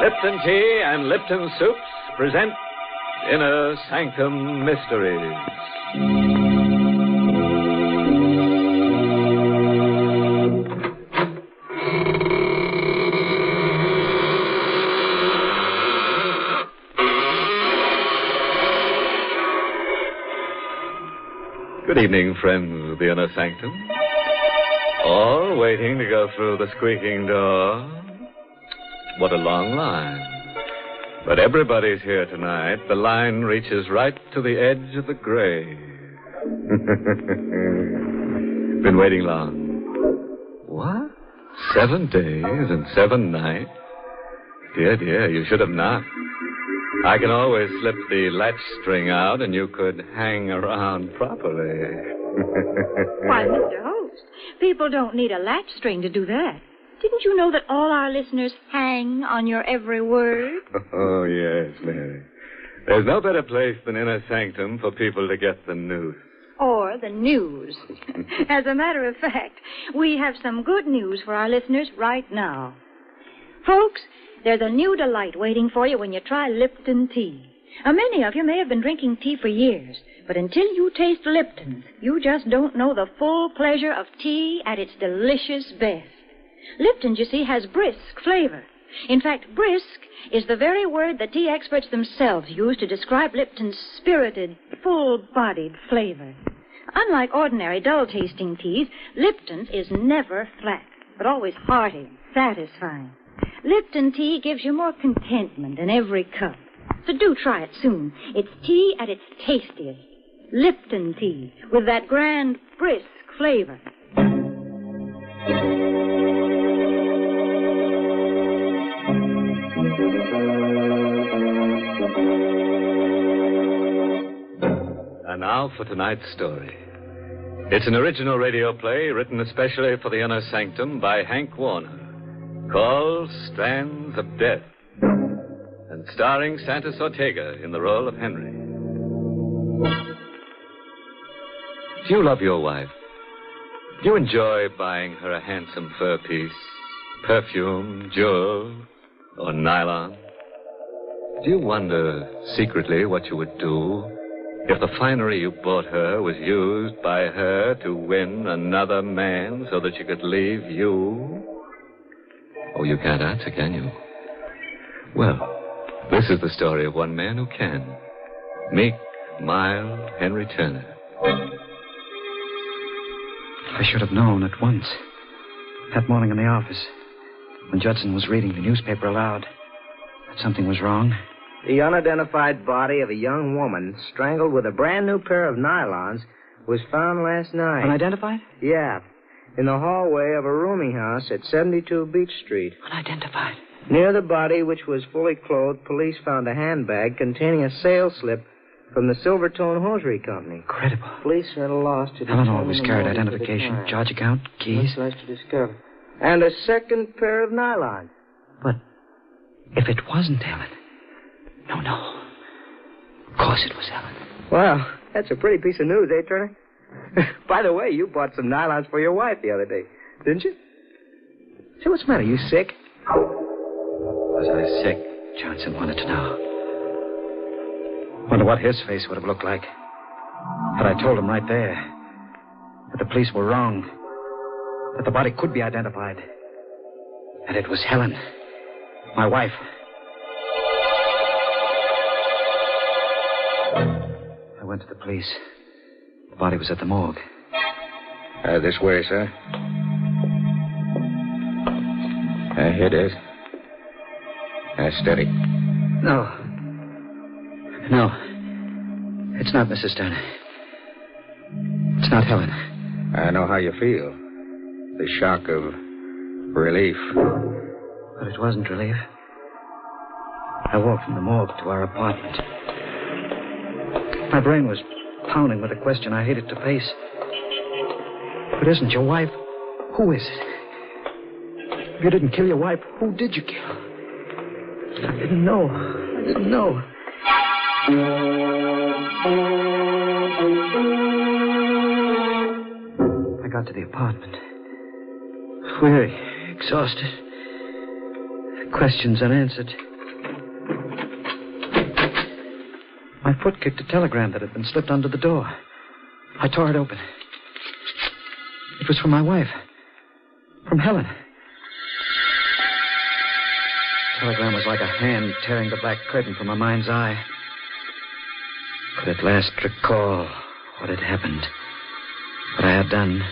Lipton Tea and Lipton Soups present Inner Sanctum Mysteries. Good evening, friends of the Inner Sanctum. All waiting to go through the squeaking door. What a long line. But everybody's here tonight. The line reaches right to the edge of the grave. Been waiting long. What? 7 days and 7 nights? Dear, you should have knocked. I can always slip the latch string out and you could hang around properly. Why, Mr. Host, people don't need a latch string to do that. Didn't you know that all our listeners hang on your every word? Oh, yes, Mary. There's no better place than Inner Sanctum for people to get the news. Or the news. As a matter of fact, we have some good news for our listeners right now. Folks, there's a new delight waiting for you when you try Lipton tea. Many of you may have been drinking tea for years, but until you taste Lipton, you just don't know the full pleasure of tea at its delicious best. Lipton, you see, has brisk flavor. In fact, brisk is the very word the tea experts themselves use to describe Lipton's spirited, full-bodied flavor. Unlike ordinary dull-tasting teas, Lipton's is never flat, but always hearty and satisfying. Lipton tea gives you more contentment in every cup. So do try it soon. It's tea at its tastiest. Lipton tea, with that grand, brisk flavor. And now for tonight's story. It's an original radio play written especially for the Inner Sanctum by Hank Warner, called Strands of Death, and starring Santos Ortega in the role of Henry. Do you love your wife? Do you enjoy buying her a handsome fur piece, perfume, jewels, or nylon? Do you wonder secretly what you would do if the finery you bought her was used by her to win another man so that she could leave you? Oh, you can't answer, can you? Well, this is the story of one man who can. Meek, mild Henry Turner. I should have known at once. That morning in the office, when Judson was reading the newspaper aloud, that something was wrong. The unidentified body of a young woman strangled with a brand new pair of nylons was found last night. Unidentified? Yeah. In the hallway of a rooming house at 72 Beach Street. Unidentified? Near the body, which was fully clothed, police found a handbag containing a sales slip from the Silvertone Hosiery Company. Incredible. Police are at a loss to Helen always carried identification, charge account, keys. Much less to discover. And a second pair of nylons. But if it wasn't Helen... No. Of course it was Helen. Well, that's a pretty piece of news, eh, Turner? By the way, you bought some nylons for your wife the other day, didn't you? Say, what's the matter? You sick? Was I sick? Johnson wanted to know. Wonder what his face would have looked like. But I told him right there that the police were wrong. That the body could be identified. And it was Helen, my wife. I went to the police. The body was at the morgue. This way, sir. Here it is. Steady. No. It's not Mrs. Turner. It's not Helen. I know how you feel. The shock of relief. But it wasn't relief. I walked from the morgue to our apartment. My brain was pounding with a question I hated to face. If it isn't your wife, who is it? If you didn't kill your wife, who did you kill? I didn't know. I got to the apartment. Weary, exhausted. Questions unanswered. My foot kicked a telegram that had been slipped under the door. I tore it open. It was from my wife. From Helen. The telegram was like a hand tearing the black curtain from my mind's eye. Could at last recall what had happened. What I had done.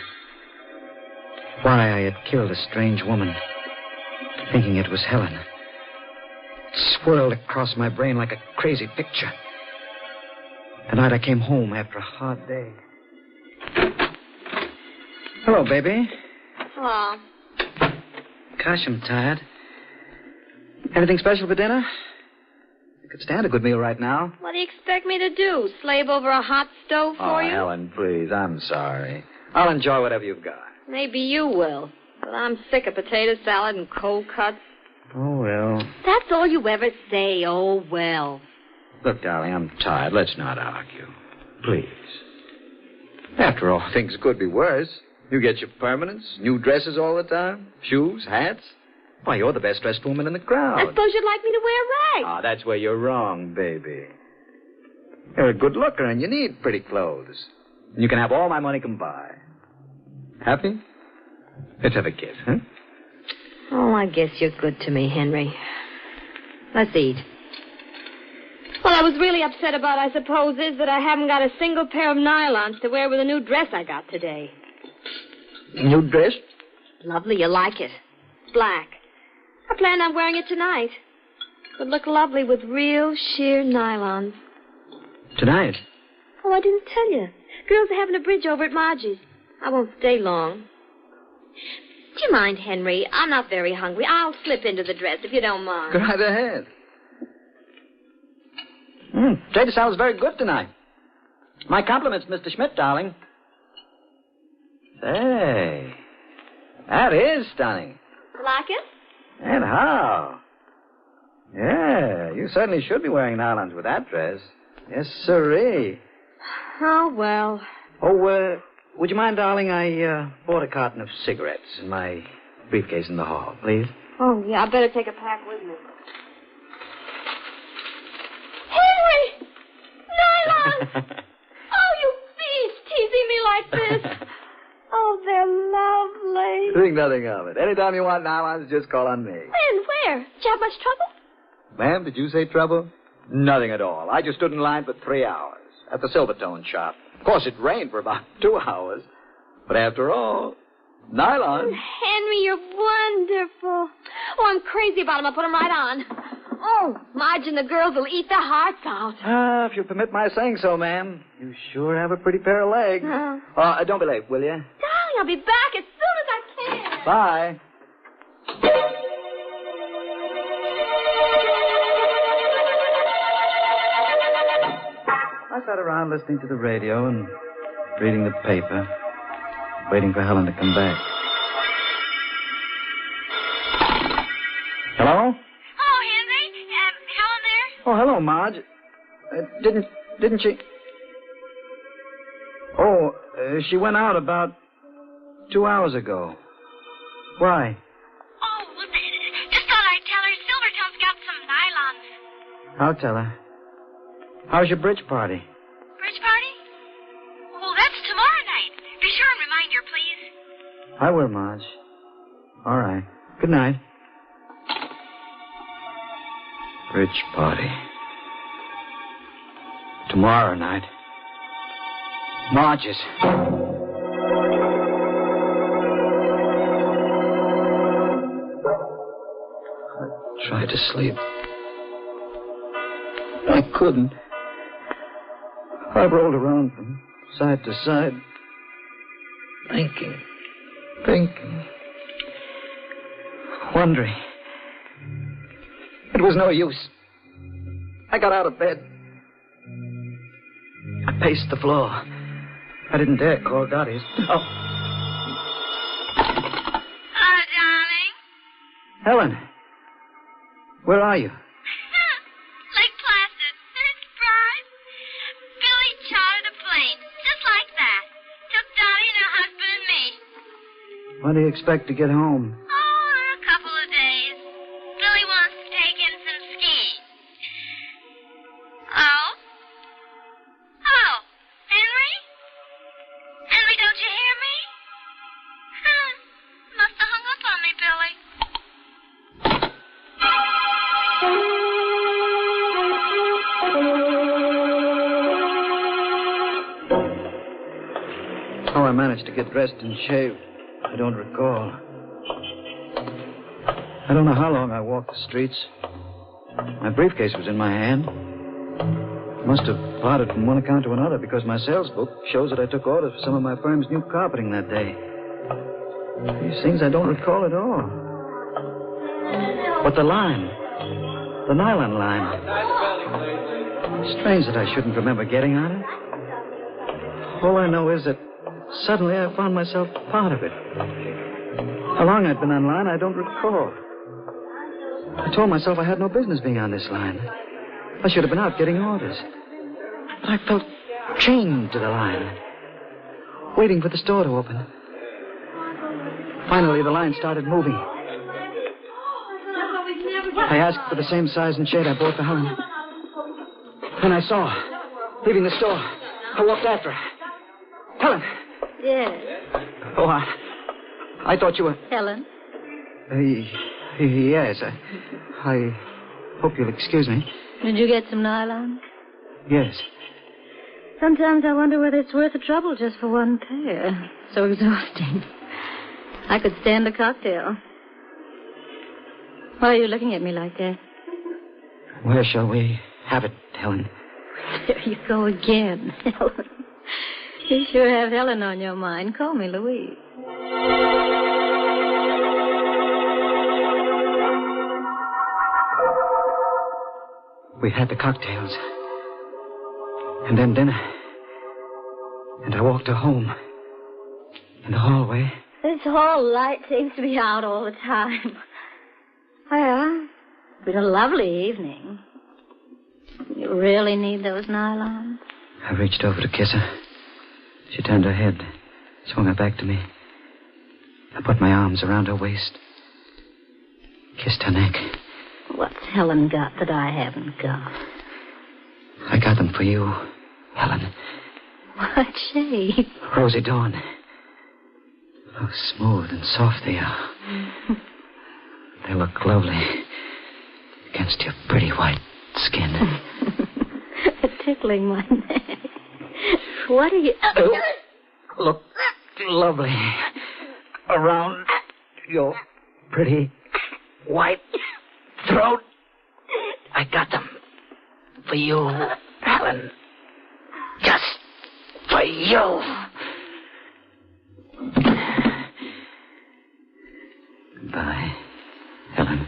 Why I had killed a strange woman. Thinking it was Helen. It swirled across my brain like a crazy picture. The night I came home after a hard day. Hello, baby. Hello. Gosh, I'm tired. Anything special for dinner? I could stand a good meal right now. What do you expect me to do? Slave over a hot stove for you? Helen, please. I'm sorry. I'll enjoy whatever you've got. Maybe you will. But I'm sick of potato salad and cold cuts. Oh, well. That's all you ever say, oh, well. Look, darling, I'm tired. Let's not argue. Please. After all, things could be worse. You get your permanents, new dresses all the time, shoes, hats. Why, you're the best-dressed woman in the crowd. I suppose you'd like me to wear rags. Ah, that's where you're wrong, baby. You're a good looker, and you need pretty clothes. And you can have all my money can buy. Happy? Let's have a kiss, huh? Oh, I guess you're good to me, Henry. Let's eat. What I was really upset about, I suppose, is that I haven't got a single pair of nylons to wear with the new dress I got today. New dress? Lovely, you like it. Black. I planned on wearing it tonight. Would look lovely with real sheer nylons. Tonight? Oh, I didn't tell you. Girls are having a bridge over at Margie's. I won't stay long. Do you mind, Henry? I'm not very hungry. I'll slip into the dress if you don't mind. Go right ahead. Potato salad's very good tonight. My compliments, Mr. Schmidt, darling. Say, that is stunning. Like it? And how? Yeah, you certainly should be wearing nylons with that dress. Yes, sirree. Oh, well. Oh, would you mind, darling? I bought a carton of cigarettes in my briefcase in the hall, please. Oh, yeah, I better take a pack with me. Henry! Nylons! Oh, you beast, teasing me like this. Oh, they're lovely. Think nothing of it. Anytime you want nylons, just call on me. When? Where? Did you have much trouble? Ma'am, did you say trouble? Nothing at all. I just stood in line for 3 hours at the Silvertone shop. Of course, it rained for about 2 hours. But after all, nylons. Henry, you're wonderful. Oh, I'm crazy about them. I'll put them right on. Oh, Marge and the girls will eat their hearts out. If you'll permit my saying so, ma'am. You sure have a pretty pair of legs. Don't be late, will you? Darling, I'll be back as soon as I can. Bye. I sat around listening to the radio and reading the paper, waiting for Helen to come back. Hello? Oh, Henry? Helen there? Oh, hello, Marge. Didn't she... Oh, she went out about 2 hours ago. Why? Oh, well, just thought I'd tell her Silvertone's got some nylons. I'll tell her. How's your bridge party? Bridge party? Well, that's tomorrow night. Be sure and remind her, please. I will, Marge. All right. Good night. Bridge party. Tomorrow night. Marge's. I tried to sleep. I couldn't. I rolled around from side to side, thinking, wondering. It was no use. I got out of bed. I paced the floor. I didn't dare call Dottie's. Oh. Hello, darling. Helen, where are you? Lake Placid. Surprise. Billy chartered a plane, just like that. Took Dottie and her husband and me. When do you expect to get home? Oh, in a couple of days. Billy wants to take in some skiing. Oh? managed to get dressed and shaved. I don't recall. I don't know how long I walked the streets. My briefcase was in my hand. Must have plodded from one account to another because my sales book shows that I took orders for some of my firm's new carpeting that day. These things I don't recall at all. But the line, the nylon line. Strange that I shouldn't remember getting on it. All I know is that suddenly I found myself part of it. How long I'd been on line, I don't recall. I told myself I had no business being on this line. I should have been out getting orders. But I felt chained to the line, waiting for the store to open. Finally, the line started moving. I asked for the same size and shade I bought for Helen. Then I saw her, leaving the store. I walked after her. Helen! Yes. Oh, I thought you were... Helen? Yes. I hope you'll excuse me. Did you get some nylon? Yes. Sometimes I wonder whether it's worth the trouble just for one pair. So exhausting. I could stand a cocktail. Why are you looking at me like that? Where shall we have it, Helen? There you go again, Helen. You sure have Helen on your mind. Call me Louise. We had the cocktails. And then dinner. And I walked her home. In the hallway. This hall light seems to be out all the time. Well, it's been a lovely evening. You really need those nylons? I reached over to kiss her. She turned her head, swung her back to me. I put my arms around her waist, kissed her neck. What's Helen got that I haven't got? I got them for you, Helen. What shade? Rosy dawn. How smooth and soft they are. They look lovely against your pretty white skin. Tickling my neck. What are you... Look lovely around your pretty white throat. I got them for you, Helen. Just for you. Goodbye, Helen.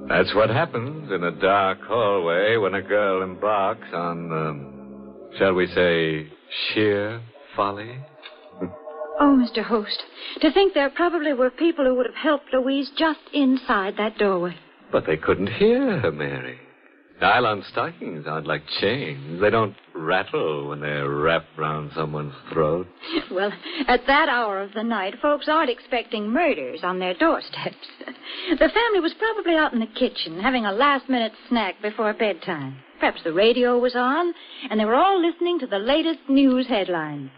That's what happens in a dark hallway when a girl embarks on, shall we say, sheer folly. Oh, Mr. Host, to think there probably were people who would have helped Louise just inside that doorway. But they couldn't hear her, Mary. Nylon stockings aren't like chains. They don't rattle when they're wrapped round someone's throat. Well, at that hour of the night, folks aren't expecting murders on their doorsteps. The family was probably out in the kitchen having a last-minute snack before bedtime. Perhaps the radio was on, and they were all listening to the latest news headlines.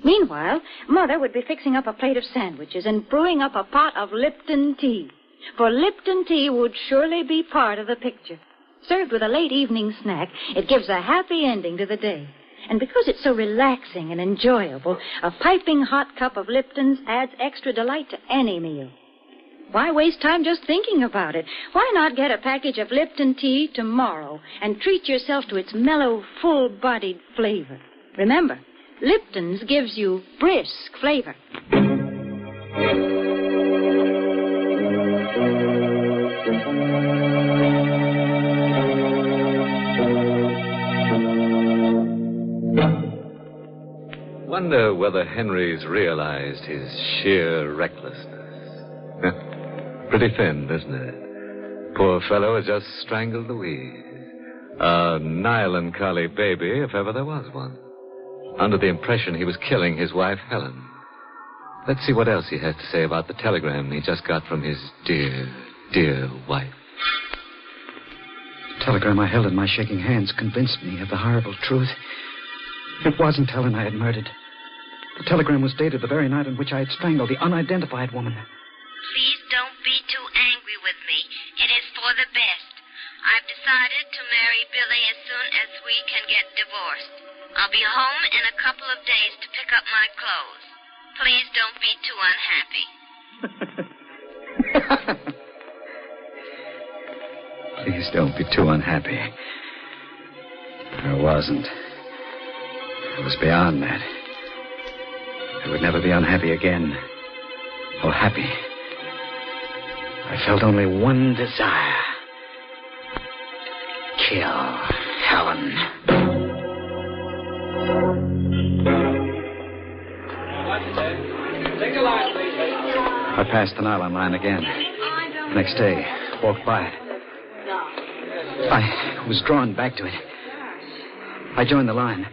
Meanwhile, Mother would be fixing up a plate of sandwiches and brewing up a pot of Lipton tea. For Lipton tea would surely be part of the picture. Served with a late evening snack, it gives a happy ending to the day. And because it's so relaxing and enjoyable, a piping hot cup of Lipton's adds extra delight to any meal. Why waste time just thinking about it? Why not get a package of Lipton tea tomorrow and treat yourself to its mellow, full-bodied flavor? Remember, Lipton's gives you brisk flavor. Wonder whether Henry's realized his sheer recklessness. Pretty thin, isn't it? Poor fellow has just strangled Louise. A nylon collie baby, if ever there was one. Under the impression he was killing his wife, Helen. Let's see what else he has to say about the telegram he just got from his dear, dear wife. The telegram I held in my shaking hands convinced me of the horrible truth. It wasn't Helen I had murdered. The telegram was dated the very night on which I had strangled the unidentified woman. Please don't be too angry with me. It is for the best. I've decided to marry Billy as soon as we can get divorced. I'll be home in a couple of days to pick up my clothes. Please don't be too unhappy. Please don't be too unhappy. I wasn't. I was beyond that. I would never be unhappy again. Or happy. I felt only one desire. Kill Helen. I passed the nylon line again. Next day, walked by it. I was drawn back to it. I joined the line.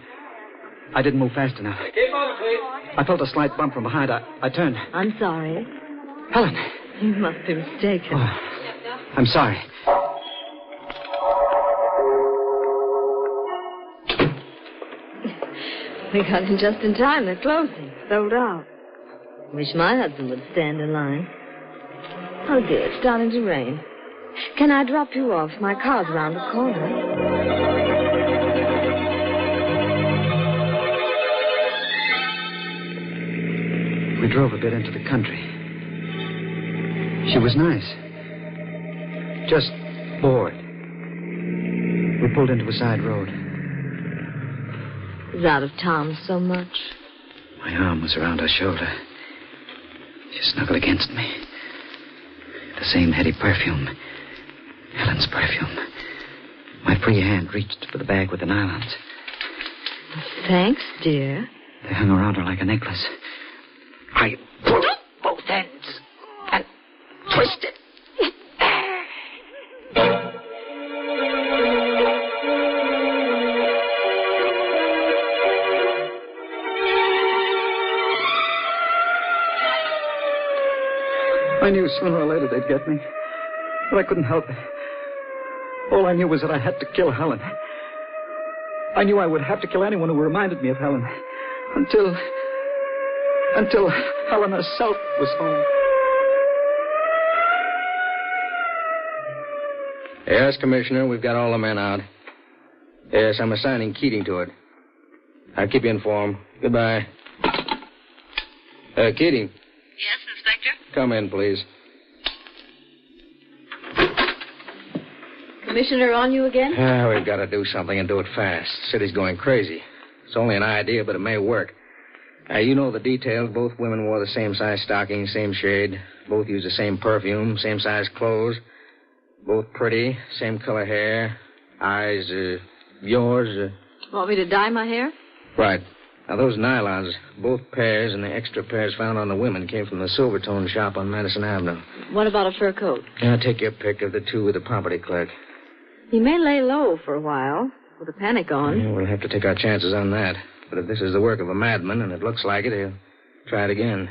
I didn't move fast enough. I felt a slight bump from behind. I turned. I'm sorry. Helen. You must be mistaken. Oh, I'm sorry. We got in just in time. They're closing. Sold out. Wish my husband would stand in line. Oh, dear, it's starting to rain. Can I drop you off? My car's around the corner. We drove a bit into the country. She was nice. Just bored. We pulled into a side road. He's out of town so much. My arm was around her shoulder. She snuggled against me. The same heady perfume. Helen's perfume. My free hand reached for the bag with the nylons. Thanks, dear. They hung around her like a necklace. I pulled both ends and twisted. I knew sooner or later they'd get me, but I couldn't help it. All I knew was that I had to kill Helen. I knew I would have to kill anyone who reminded me of Helen. Until Helen herself was home. Yes, Commissioner, we've got all the men out. Yes, I'm assigning Keating to it. I'll keep you informed. Goodbye. Keating. Yes, Inspector? Come in, please. Commissioner, on you again? We've got to do something and do it fast. City's going crazy. It's only an idea, but it may work. You know the details. Both women wore the same size stockings, same shade. Both used the same perfume, same size clothes. Both pretty, same color hair. Eyes, yours. Want me to dye my hair? Right. Now, those nylons, both pairs and the extra pairs found on the women came from the Silvertone shop on Madison Avenue. What about a fur coat? Take your pick of the two with the property clerk. He may lay low for a while, with a panic on. Yeah, we'll have to take our chances on that. But if this is the work of a madman, and it looks like it, he'll try it again.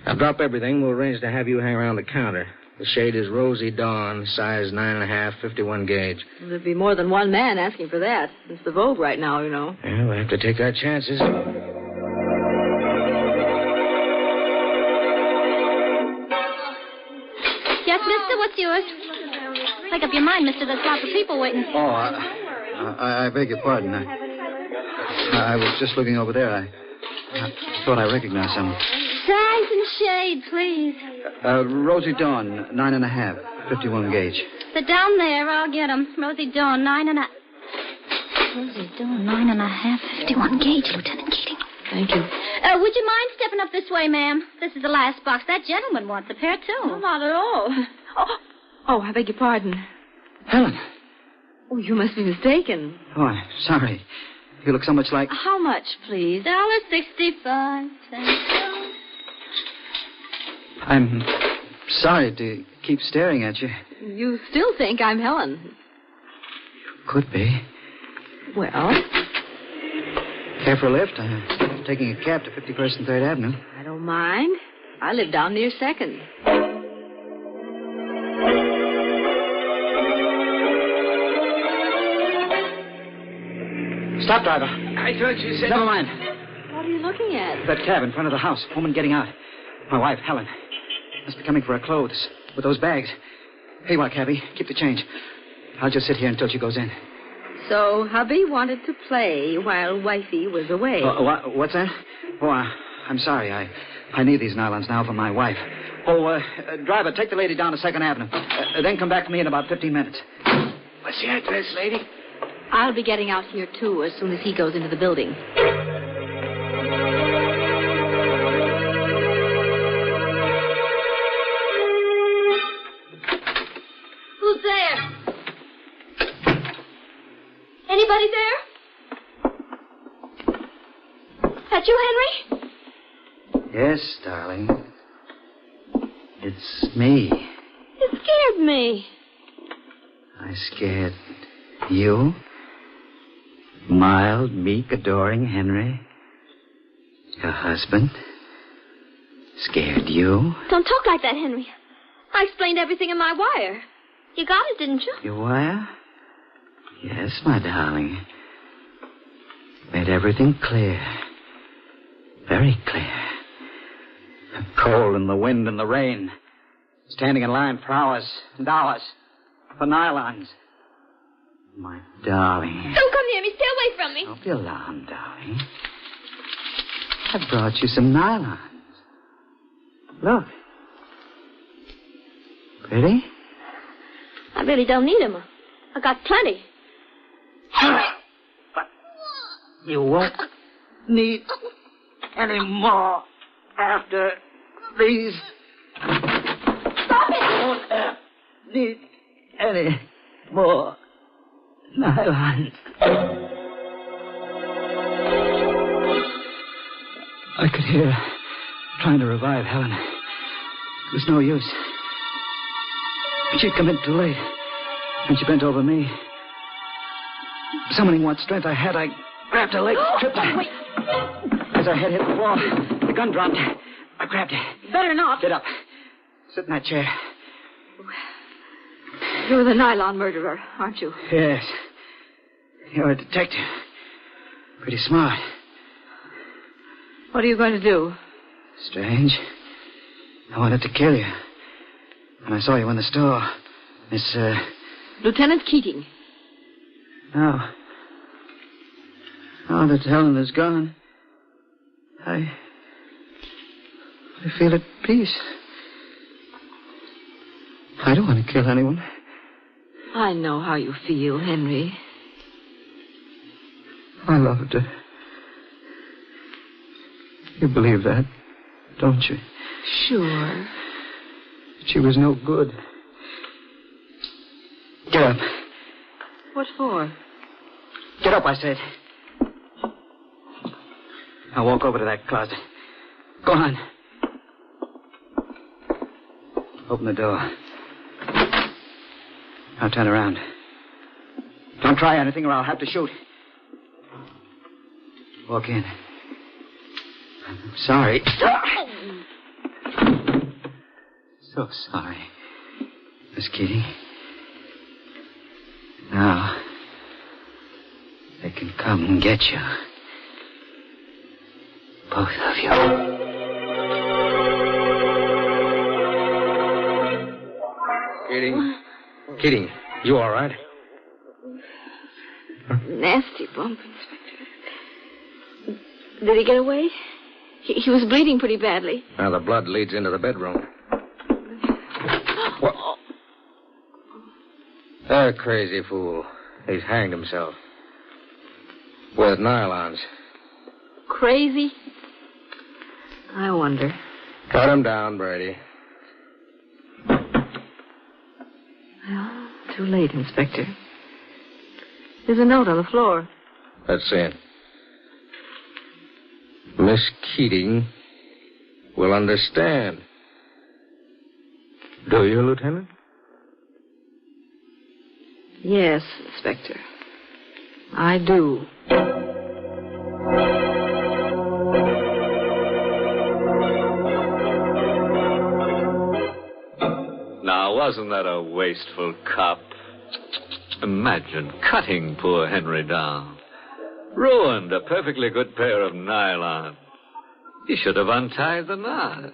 Now, drop everything. We'll arrange to have you hang around the counter. The shade is Rosy Dawn, size 9.5, 51 gauge. Well, there'd be more than one man asking for that. It's the vogue right now, you know. Yeah, we'll have to take our chances. Yes, mister, what's yours? Make up your mind, mister. There's lots of people waiting. Oh, I beg your pardon. I was just looking over there. I thought I recognized someone. Size and shade, please. Rosy Dawn, 9.5, 51 gauge. They're down there. I'll get them. Rosy Dawn, 9.5. Rosy Dawn, 9.5, 51 gauge, Lieutenant Keating. Thank you. Would you mind stepping up this way, ma'am? This is the last box. That gentleman wants a pair, too. No, not at all. Oh, I beg your pardon. Helen. Oh, you must be mistaken. Oh, I'm sorry. You look so much like... How much, please? $1.65. I'm sorry to keep staring at you. You still think I'm Helen. Could be. Well? Care for a lift? I'm taking a cab to 51st and 3rd Avenue. I don't mind. I live down near 2nd. Stop, driver. I thought you said... Never mind. What are you looking at? That cab in front of the house. Woman getting out. My wife, Helen. Must be coming for her clothes. With those bags. Hey, what, cabby? Keep the change. I'll just sit here until she goes in. So, hubby wanted to play while wifey was away. What's that? Oh, I'm sorry. I need these nylons now for my wife. Oh, driver, take the lady down to 2nd Avenue. Then come back to me in about 15 minutes. What's your address, lady? I'll be getting out here, too, as soon as he goes into the building. Who's there? Anybody there? That you, Henry? Yes, darling. It's me. You scared me. I scared you? Mild, meek, adoring Henry? Your husband? Scared you? Don't talk like that, Henry. I explained everything in my wire. You got it, didn't you? Your wire? Yes, my darling. Made everything clear. Very clear. The cold and the wind and the rain. Standing in line for hours and hours. For nylons. My darling. Don't come near me. Stay away from me. Don't be alarmed, darling. I brought you some nylons. Look. Pretty? I really don't need them. I got plenty. But you won't need any more after these. Stop it! You won't need any more nylons. I could hear her trying to revive Helen. It was no use. She'd come in too late. And she bent over me. Summoning what strength I had, I grabbed her leg, tripped her. Wait. As her head hit the floor, the gun dropped. I grabbed her. Better not. Get up. Sit in that chair. You're the nylon murderer, aren't you? Yes. You're a detective. Pretty smart. What are you going to do? Strange. I wanted to kill you. When I saw you in the store, Miss, Lieutenant Keating. Now that Helen is gone, I feel at peace. I don't want to kill anyone. I know how you feel, Henry. I loved her. You believe that, don't you? Sure. She was no good. Get up. What for? Get up, I said. I'll walk over to that closet. Go on. Open the door. Now turn around. Don't try anything or I'll have to shoot. Walk in. I'm sorry. So sorry, Miss Keating. Now, they can come and get you. Both of you. Keating, you all right? Nasty bump, Inspector. Did he get away? He was bleeding pretty badly. Now, the blood leads into the bedroom. What? That crazy fool. He's hanged himself. With nylons. Crazy? I wonder. Cut him down, Brady. Well, too late, Inspector. There's a note on the floor. Let's see it. Miss Keating will understand. Do you, Lieutenant? Yes, Inspector. I do. Now, wasn't that a wasteful cop? Imagine cutting poor Henry down. Ruined a perfectly good pair of nylon. You should have untied the knot.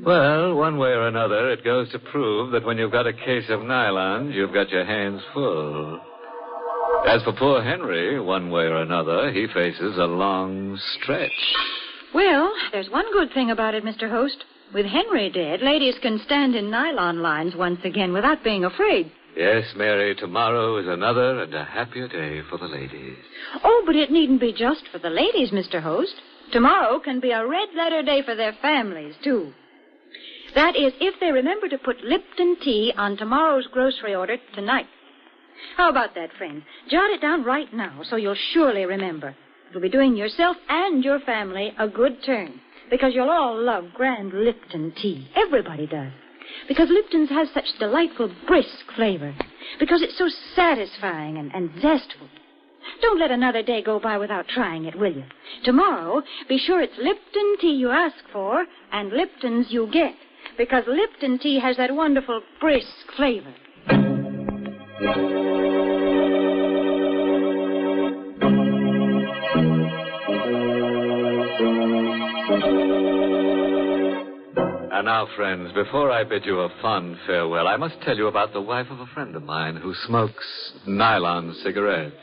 Well, one way or another, it goes to prove that when you've got a case of nylons, you've got your hands full. As for poor Henry, one way or another, he faces a long stretch. Well, there's one good thing about it, Mr. Host. With Henry dead, ladies can stand in nylon lines once again without being afraid. Yes, Mary, tomorrow is another and a happier day for the ladies. Oh, but it needn't be just for the ladies, Mr. Host. Tomorrow can be a red-letter day for their families, too. That is, if they remember to put Lipton tea on tomorrow's grocery order tonight. How about that, friends? Jot it down right now so you'll surely remember. It'll be doing yourself and your family a good turn, because you'll all love grand Lipton tea. Everybody does. Because Lipton's has such delightful, brisk flavor. Because it's so satisfying and zestful. Don't let another day go by without trying it, will you? Tomorrow, be sure it's Lipton tea you ask for and Lipton's you get. Because Lipton tea has that wonderful, brisk flavor. And now, friends, before I bid you a fond farewell, I must tell you about the wife of a friend of mine who smokes nylon cigarettes.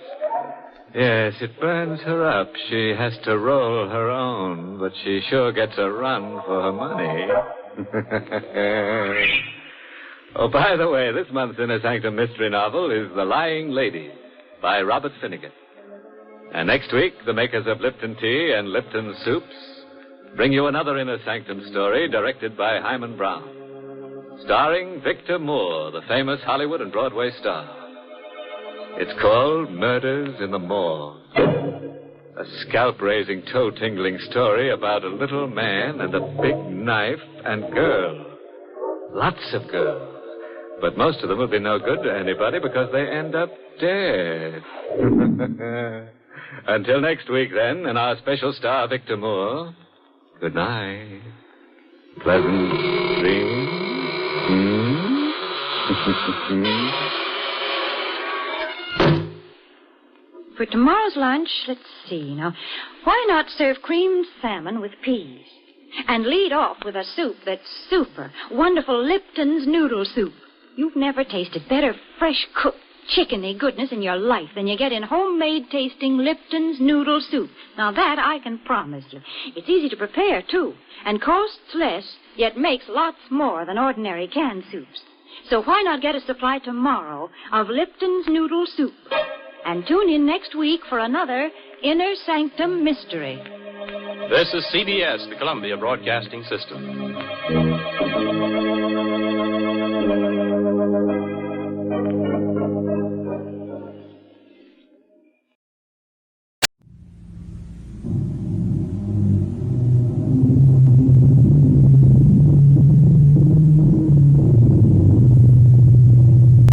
Yes, it burns her up. She has to roll her own, but she sure gets a run for her money. Oh, by the way, this month's Inner Sanctum mystery novel is The Lying Lady by Robert Finnegan. And next week, the makers of Lipton Tea and Lipton Soups bring you another Inner Sanctum story directed by Hyman Brown, starring Victor Moore, the famous Hollywood and Broadway star. It's called Murders in the Morgue, a scalp-raising, toe-tingling story about a little man and a big knife and girl. Lots of girls. But most of them will be no good to anybody because they end up dead. Until next week, then, and our special star, Victor Moore, good night. Pleasant dreams. For tomorrow's lunch, let's see. Now, why not serve creamed salmon with peas? And lead off with a soup that's super. Wonderful Lipton's noodle soup. You've never tasted better fresh-cooked chickeny goodness in your life than you get in homemade-tasting Lipton's noodle soup. Now, that I can promise you. It's easy to prepare, too, and costs less, yet makes lots more than ordinary canned soups. So why not get a supply tomorrow of Lipton's noodle soup? And tune in next week for another Inner Sanctum mystery. This is CBS, the Columbia Broadcasting System.